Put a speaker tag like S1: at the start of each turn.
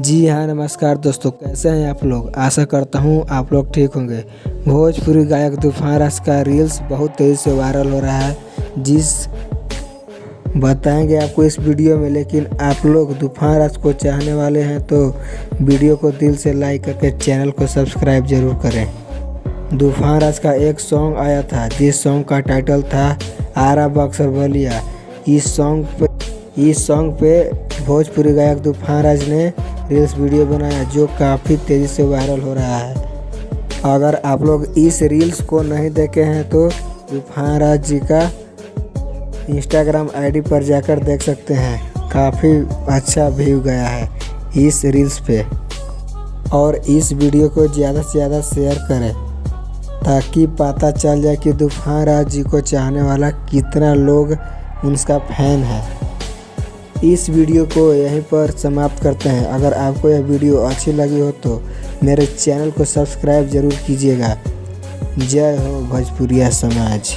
S1: जी हाँ, नमस्कार दोस्तों, कैसे हैं आप लोग। आशा करता हूँ आप लोग ठीक होंगे। भोजपुरी गायक तूफान राज का रील्स बहुत तेज़ी से वायरल हो रहा है, जिस बताएंगे आपको इस वीडियो में। लेकिन आप लोग तूफान राज को चाहने वाले हैं तो वीडियो को दिल से लाइक करके चैनल को सब्सक्राइब जरूर करें। तूफान राज का एक सॉन्ग आया था जिस सॉन्ग का टाइटल था आरा बक्सर बलिया। इस सॉन्ग पे भोजपुरी गायक तूफान राज ने रील्स वीडियो बनाया जो काफ़ी तेज़ी से वायरल हो रहा है। अगर आप लोग इस रील्स को नहीं देखे हैं तो तूफान राज जी का इंस्टाग्राम आईडी पर जाकर देख सकते हैं। काफ़ी अच्छा व्यू गया है इस रील्स पे। और इस वीडियो को ज़्यादा से ज़्यादा शेयर करें ताकि पता चल जाए कि तूफान राज जी को चाहने वाला कितना लोग उनका फैन है। इस वीडियो को यहीं पर समाप्त करते हैं। अगर आपको यह वीडियो अच्छी लगी हो तो मेरे चैनल को सब्सक्राइब जरूर कीजिएगा। जय हो भोजपुरिया समाज।